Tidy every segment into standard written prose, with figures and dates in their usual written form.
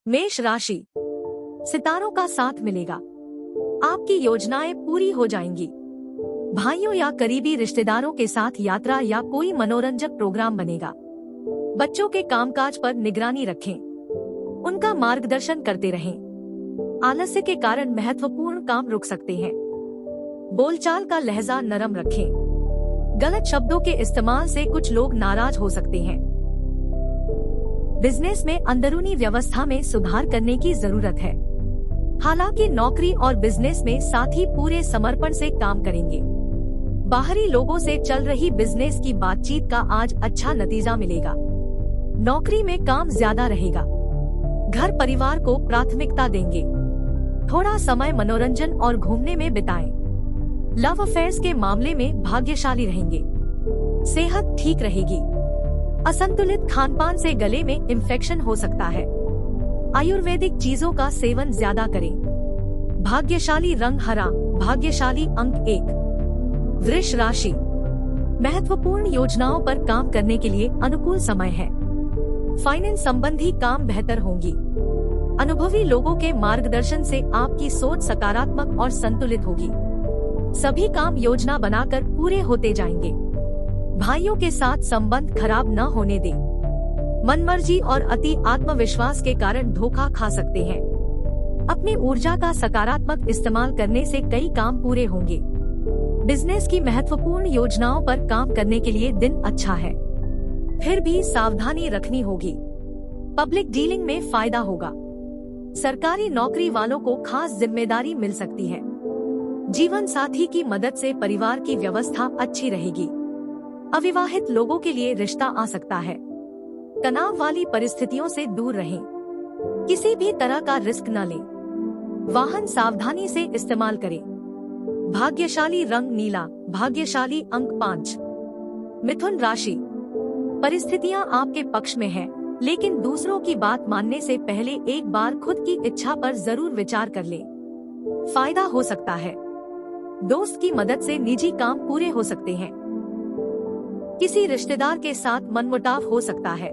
मेष राशि, सितारों का साथ मिलेगा। आपकी योजनाएं पूरी हो जाएंगी। भाइयों या करीबी रिश्तेदारों के साथ यात्रा या कोई मनोरंजक प्रोग्राम बनेगा। बच्चों के कामकाज पर निगरानी रखें। उनका मार्गदर्शन करते रहें। आलस्य के कारण महत्वपूर्ण काम रुक सकते हैं। बोलचाल का लहजा नरम रखें। गलत शब्दों के इस्तेमाल से कुछ लोग नाराज हो सकते हैं। बिजनेस में अंदरूनी व्यवस्था में सुधार करने की जरूरत है। हालांकि नौकरी और बिजनेस में साथी पूरे समर्पण से काम करेंगे। बाहरी लोगों से चल रही बिजनेस की बातचीत का आज अच्छा नतीजा मिलेगा। नौकरी में काम ज्यादा रहेगा। घर परिवार को प्राथमिकता देंगे। थोड़ा समय मनोरंजन और घूमने में बिताएं। लव अफेयर्स के मामले में भाग्यशाली रहेंगे। सेहत ठीक रहेगी। असंतुलित खानपान से गले में इंफेक्शन हो सकता है। आयुर्वेदिक चीजों का सेवन ज्यादा करें। भाग्यशाली रंग हरा। भाग्यशाली अंक 1। वृष राशि, महत्वपूर्ण योजनाओं पर काम करने के लिए अनुकूल समय है। फाइनेंस संबंधी काम बेहतर होंगी। अनुभवी लोगों के मार्गदर्शन से आपकी सोच सकारात्मक और संतुलित होगी। सभी काम योजना बनाकर पूरे होते जाएंगे। भाइयों के साथ संबंध खराब न होने दें। मनमर्जी और अति आत्मविश्वास के कारण धोखा खा सकते हैं। अपनी ऊर्जा का सकारात्मक इस्तेमाल करने से कई काम पूरे होंगे। बिजनेस की महत्वपूर्ण योजनाओं पर काम करने के लिए दिन अच्छा है। फिर भी सावधानी रखनी होगी। पब्लिक डीलिंग में फायदा होगा। सरकारी नौकरी वालों को खास जिम्मेदारी मिल सकती है। जीवन साथी की मदद से परिवार की व्यवस्था अच्छी रहेगी। अविवाहित लोगों के लिए रिश्ता आ सकता है। तनाव वाली परिस्थितियों से दूर रहें। किसी भी तरह का रिस्क न लें। वाहन सावधानी से इस्तेमाल करें। भाग्यशाली रंग नीला। भाग्यशाली अंक 5। मिथुन राशि, परिस्थितियां आपके पक्ष में हैं, लेकिन दूसरों की बात मानने से पहले एक बार खुद की इच्छा पर जरूर विचार कर लें। फायदा हो सकता है। दोस्त की मदद से निजी काम पूरे हो सकते हैं। किसी रिश्तेदार के साथ मनमुटाव हो सकता है।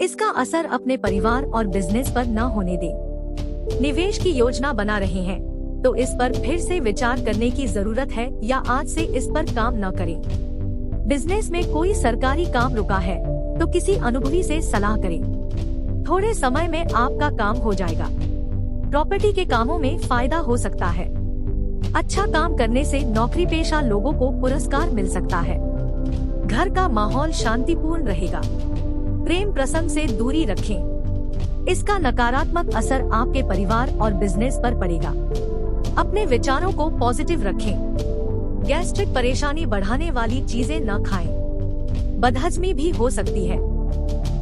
इसका असर अपने परिवार और बिजनेस पर न होने दें। निवेश की योजना बना रहे हैं तो इस पर फिर से विचार करने की जरूरत है या आज से इस पर काम न करें। बिजनेस में कोई सरकारी काम रुका है तो किसी अनुभवी से सलाह करें। थोड़े समय में आपका काम हो जाएगा। प्रॉपर्टी के कामों में फायदा हो सकता है। अच्छा काम करने से नौकरी पेशा लोगों को पुरस्कार मिल सकता है। घर का माहौल शांतिपूर्ण रहेगा। प्रेम प्रसंग से दूरी रखें। इसका नकारात्मक असर आपके परिवार और बिजनेस पर पड़ेगा। अपने विचारों को पॉजिटिव रखें। गैस्ट्रिक परेशानी बढ़ाने वाली चीजें न खाएं। बदहजमी भी हो सकती है।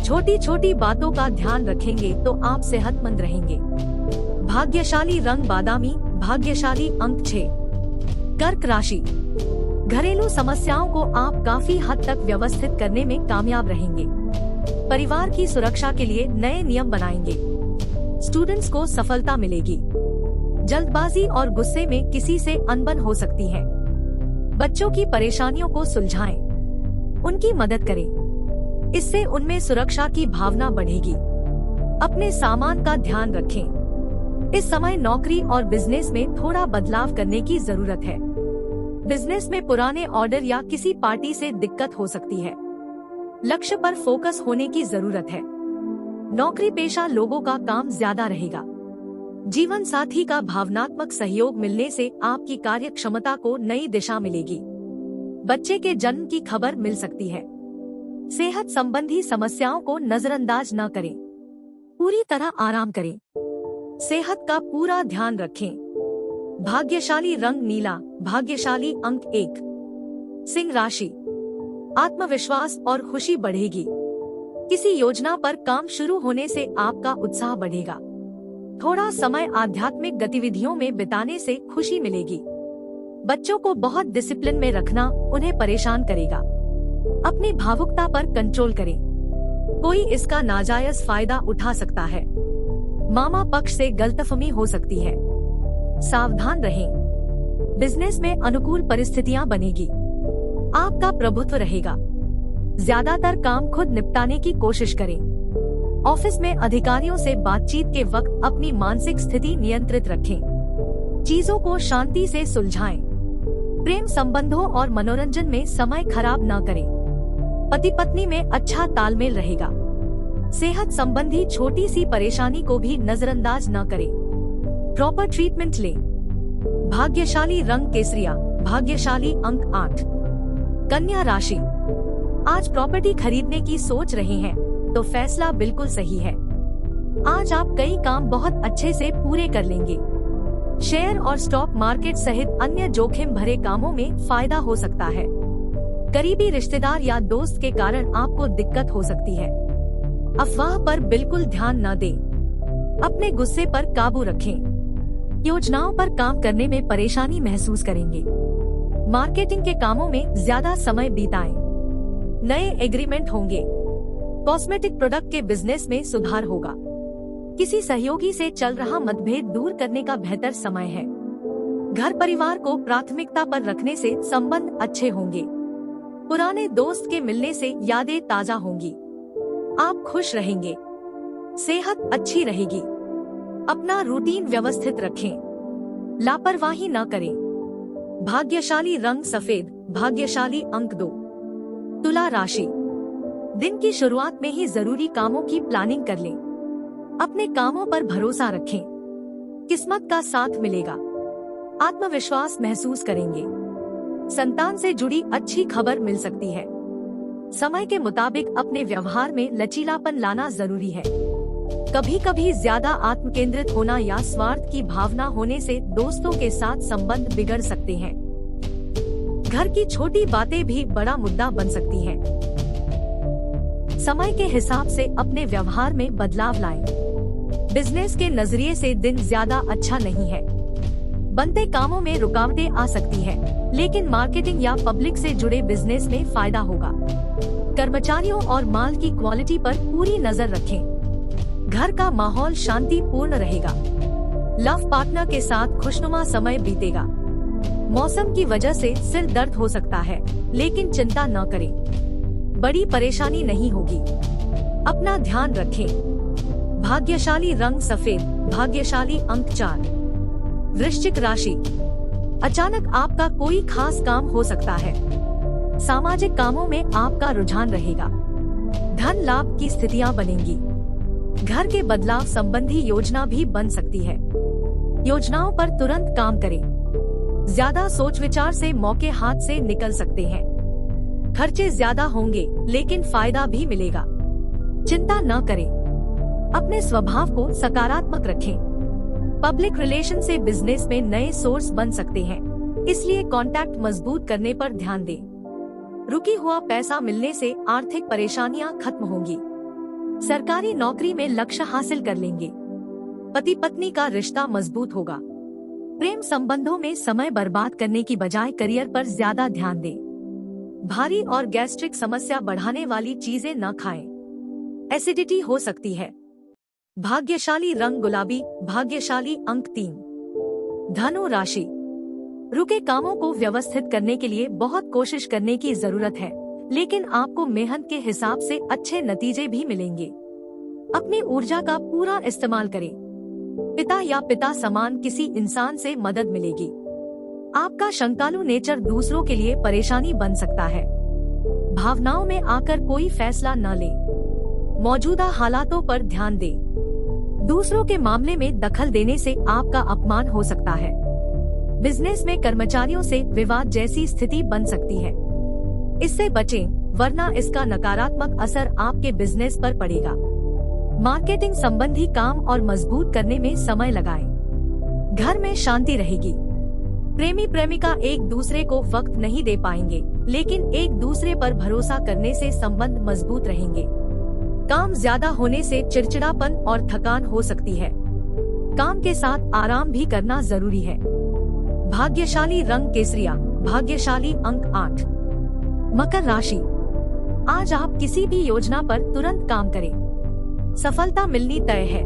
छोटी छोटी बातों का ध्यान रखेंगे तो आप सेहतमंद रहेंगे। भाग्यशाली रंग बादामी। भाग्यशाली अंक 6। कर्क राशि, घरेलू समस्याओं को आप काफी हद तक व्यवस्थित करने में कामयाब रहेंगे। परिवार की सुरक्षा के लिए नए नियम बनाएंगे। स्टूडेंट्स को सफलता मिलेगी। जल्दबाजी और गुस्से में किसी से अनबन हो सकती है। बच्चों की परेशानियों को सुलझाएं। उनकी मदद करें। इससे उनमें सुरक्षा की भावना बढ़ेगी। अपने सामान का ध्यान रखें। इस समय नौकरी और बिजनेस में थोड़ा बदलाव करने की जरूरत है। बिजनेस में पुराने ऑर्डर या किसी पार्टी से दिक्कत हो सकती है। लक्ष्य पर फोकस होने की जरूरत है। नौकरी पेशा लोगों का काम ज्यादा रहेगा। जीवन साथी का भावनात्मक सहयोग मिलने से आपकी कार्य क्षमता को नई दिशा मिलेगी। बच्चे के जन्म की खबर मिल सकती है। सेहत संबंधी समस्याओं को नजरअंदाज न करें। पूरी तरह आराम करें। सेहत का पूरा ध्यान रखें। भाग्यशाली रंग नीला। भाग्यशाली अंक 1। सिंह राशि, आत्मविश्वास और खुशी बढ़ेगी। किसी योजना पर काम शुरू होने से आपका उत्साह बढ़ेगा। थोड़ा समय आध्यात्मिक गतिविधियों में बिताने से खुशी मिलेगी। बच्चों को बहुत डिसिप्लिन में रखना उन्हें परेशान करेगा। अपनी भावुकता पर कंट्रोल करें। कोई इसका नाजायज फायदा उठा सकता है। मामा पक्ष से गलतफहमी हो सकती है। सावधान रहें। बिजनेस में अनुकूल परिस्थितियां बनेगी। आपका प्रभुत्व रहेगा। ज्यादातर काम खुद निपटाने की कोशिश करें। ऑफिस में अधिकारियों से बातचीत के वक्त अपनी मानसिक स्थिति नियंत्रित रखें। चीजों को शांति से सुलझाएं। प्रेम संबंधों और मनोरंजन में समय खराब न करें। पति पत्नी में अच्छा तालमेल रहेगा। सेहत संबंधी छोटी सी परेशानी को भी नजरअंदाज न करें। प्रॉपर ट्रीटमेंट लें। भाग्यशाली रंग केसरिया, भाग्यशाली अंक 8। कन्या राशि, आज प्रॉपर्टी खरीदने की सोच रहे हैं तो फैसला बिल्कुल सही है। आज आप कई काम बहुत अच्छे से पूरे कर लेंगे। शेयर और स्टॉक मार्केट सहित अन्य जोखिम भरे कामों में फायदा हो सकता है। करीबी रिश्तेदार या दोस्त के कारण आपको दिक्कत हो सकती है। अफवाह पर बिल्कुल ध्यान न दें। अपने गुस्से पर काबू रखें। योजनाओं पर काम करने में परेशानी महसूस करेंगे। मार्केटिंग के कामों में ज्यादा समय बिताएं। नए एग्रीमेंट होंगे। कॉस्मेटिक प्रोडक्ट के बिजनेस में सुधार होगा। किसी सहयोगी से चल रहा मतभेद दूर करने का बेहतर समय है। घर परिवार को प्राथमिकता पर रखने से संबंध अच्छे होंगे। पुराने दोस्त के मिलने से यादें ताजा होंगी। आप खुश रहेंगे। सेहत अच्छी रहेगी। अपना रूटीन व्यवस्थित रखें। लापरवाही न करें। भाग्यशाली रंग सफेद, भाग्यशाली अंक 2। तुला राशि, दिन की शुरुआत में ही जरूरी कामों की प्लानिंग कर लें। अपने कामों पर भरोसा रखें। किस्मत का साथ मिलेगा। आत्मविश्वास महसूस करेंगे। संतान से जुड़ी अच्छी खबर मिल सकती है। समय के मुताबिक अपने व्यवहार में लचीलापन लाना जरूरी है। कभी कभी ज्यादा आत्म केंद्रित होना या स्वार्थ की भावना होने से दोस्तों के साथ संबंध बिगड़ सकते हैं। घर की छोटी बातें भी बड़ा मुद्दा बन सकती हैं। समय के हिसाब से अपने व्यवहार में बदलाव लाएं। बिजनेस के नजरिए से दिन ज्यादा अच्छा नहीं है। बनते कामों में रुकावटें आ सकती हैं, लेकिन मार्केटिंग या पब्लिक से जुड़े बिजनेस में फायदा होगा। कर्मचारियों और माल की क्वालिटी पर पूरी नजर रखें। घर का माहौल शांतिपूर्ण रहेगा। लव पार्टनर के साथ खुशनुमा समय बीतेगा। मौसम की वजह से सिर दर्द हो सकता है, लेकिन चिंता न करें। बड़ी परेशानी नहीं होगी। अपना ध्यान रखें। भाग्यशाली रंग सफेद, भाग्यशाली अंक 4। वृश्चिक राशि, अचानक आपका कोई खास काम हो सकता है। सामाजिक कामों में आपका रुझान रहेगा। धन लाभ की स्थितियां बनेंगी। घर के बदलाव संबंधी योजना भी बन सकती है। योजनाओं पर तुरंत काम करें। ज्यादा सोच विचार से मौके हाथ से निकल सकते हैं। खर्चे ज्यादा होंगे, लेकिन फायदा भी मिलेगा। चिंता न करें। अपने स्वभाव को सकारात्मक रखें। पब्लिक रिलेशन से बिजनेस में नए सोर्स बन सकते हैं, इसलिए कॉन्टैक्ट मजबूत करने पर ध्यान दें। रुकी हुआ पैसा मिलने से आर्थिक परेशानियां खत्म होंगी। सरकारी नौकरी में लक्ष्य हासिल कर लेंगे। पति पत्नी का रिश्ता मजबूत होगा। प्रेम संबंधों में समय बर्बाद करने की बजाय करियर पर ज्यादा ध्यान दें। भारी और गैस्ट्रिक समस्या बढ़ाने वाली चीजें न खाएं। एसिडिटी हो सकती है। भाग्यशाली रंग गुलाबी, भाग्यशाली अंक 3। धनु राशि, रुके कामों को व्यवस्थित करने के लिए बहुत कोशिश करने की जरूरत है, लेकिन आपको मेहनत के हिसाब से अच्छे नतीजे भी मिलेंगे। अपनी ऊर्जा का पूरा इस्तेमाल करें। पिता या पिता समान किसी इंसान से मदद मिलेगी। आपका शंकालु नेचर दूसरों के लिए परेशानी बन सकता है। भावनाओं में आकर कोई फैसला न लें। मौजूदा हालातों पर ध्यान दें। दूसरों के मामले में दखल देने से आपका अपमान हो सकता है। बिजनेस में कर्मचारियों से विवाद जैसी स्थिति बन सकती है। इससे बचें, वरना इसका नकारात्मक असर आपके बिजनेस पर पड़ेगा। मार्केटिंग संबंधी काम और मजबूत करने में समय लगाएं। घर में शांति रहेगी। प्रेमी प्रेमिका एक दूसरे को वक्त नहीं दे पाएंगे, लेकिन एक दूसरे पर भरोसा करने से संबंध मजबूत रहेंगे। काम ज्यादा होने से चिड़चिड़ापन और थकान हो सकती है। काम के साथ आराम भी करना जरूरी है। भाग्यशाली रंग केसरिया, भाग्यशाली अंक 8। मकर राशि, आज आप किसी भी योजना पर तुरंत काम करें। सफलता मिलनी तय है।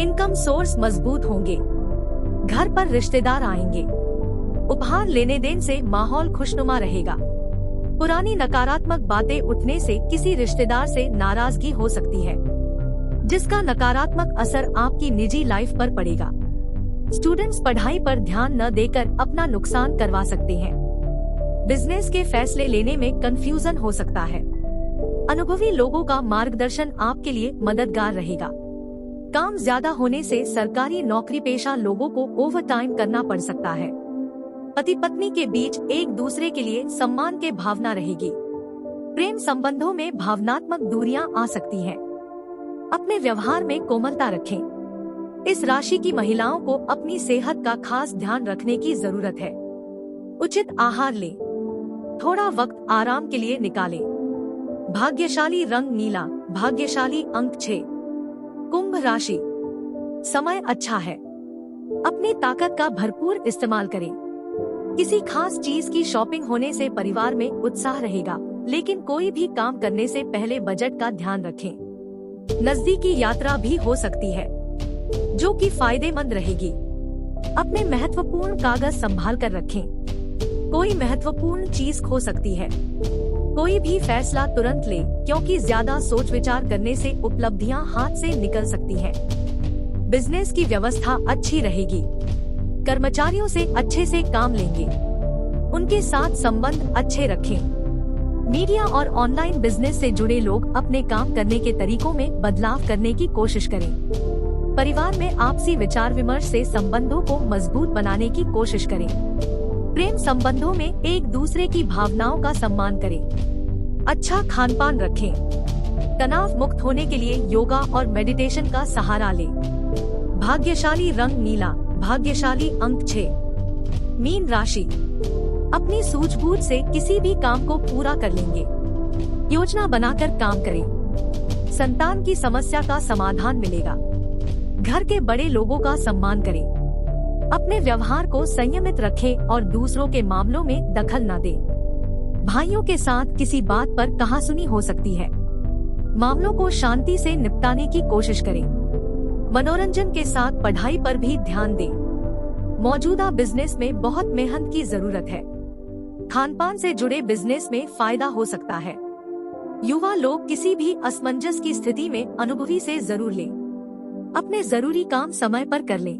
इनकम सोर्स मजबूत होंगे। घर पर रिश्तेदार आएंगे। उपहार लेने देन से माहौल खुशनुमा रहेगा। पुरानी नकारात्मक बातें उठने से किसी रिश्तेदार से नाराजगी हो सकती है। जिसका नकारात्मक असर आपकी निजी लाइफ पर पड़ेगा। स्टूडेंट्स पढ़ाई पर ध्यान न देकर अपना नुकसान करवा सकते हैं। बिजनेस के फैसले लेने में कंफ्यूजन हो सकता है। अनुभवी लोगों का मार्गदर्शन आपके लिए मददगार रहेगा। काम ज्यादा होने से सरकारी नौकरी पेशा लोगों को ओवरटाइम करना पड़ सकता है। पति पत्नी के बीच एक दूसरे के लिए सम्मान के भावना रहेगी। प्रेम संबंधों में भावनात्मक दूरियां आ सकती हैं। अपने व्यवहार में कोमलता रखें। इस राशि की महिलाओं को अपनी सेहत का खास ध्यान रखने की जरूरत है। उचित आहार लें। थोड़ा वक्त आराम के लिए निकालें। भाग्यशाली रंग नीला, भाग्यशाली अंक 6। कुंभ राशि, समय अच्छा है। अपनी ताकत का भरपूर इस्तेमाल करें। किसी खास चीज की शॉपिंग होने से परिवार में उत्साह रहेगा, लेकिन कोई भी काम करने से पहले बजट का ध्यान रखें। नजदीकी यात्रा भी हो सकती है, जो कि फायदेमंद रहेगी। अपने महत्वपूर्ण कागज संभाल कर रखें। कोई महत्वपूर्ण चीज खो सकती है। कोई भी फैसला तुरंत ले, क्योंकि ज्यादा सोच विचार करने से उपलब्धियां हाथ से निकल सकती हैं। बिजनेस की व्यवस्था अच्छी रहेगी। कर्मचारियों से अच्छे से काम लेंगे। उनके साथ संबंध अच्छे रखें। मीडिया और ऑनलाइन बिजनेस से जुड़े लोग अपने काम करने के तरीकों में बदलाव करने की कोशिश करें। परिवार में आपसी विचार विमर्श से संबंधों को मजबूत बनाने की कोशिश करें। प्रेम संबंधों में एक दूसरे की भावनाओं का सम्मान करें। अच्छा खान पान रखें। तनाव मुक्त होने के लिए योगा और मेडिटेशन का सहारा लें। भाग्यशाली रंग नीला, भाग्यशाली अंक 6। मीन राशि, अपनी सूझबूझ से किसी भी काम को पूरा कर लेंगे। योजना बनाकर काम करें। संतान की समस्या का समाधान मिलेगा। घर के बड़े लोगों का सम्मान करें। अपने व्यवहार को संयमित रखें और दूसरों के मामलों में दखल न दें। भाइयों के साथ किसी बात पर कहासुनी हो सकती है। मामलों को शांति से निपटाने की कोशिश करें। मनोरंजन के साथ पढ़ाई पर भी ध्यान दें। मौजूदा बिजनेस में बहुत मेहनत की जरूरत है। खानपान से जुड़े बिजनेस में फायदा हो सकता है। युवा लोग किसी भी असमंजस की स्थिति में अनुभवी से जरूर लें। अपने जरूरी काम समय पर कर लें।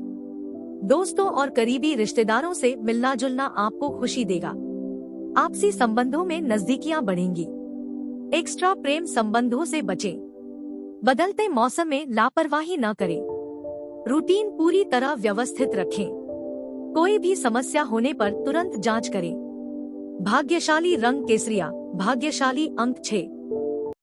दोस्तों और करीबी रिश्तेदारों से मिलना जुलना आपको खुशी देगा। आपसी संबंधों में नजदीकियां बढ़ेंगी। एक्स्ट्रा प्रेम संबंधों से बचें। बदलते मौसम में लापरवाही न करें। रूटीन पूरी तरह व्यवस्थित रखें। कोई भी समस्या होने पर तुरंत जांच करें। भाग्यशाली रंग केसरिया, भाग्यशाली अंक 6।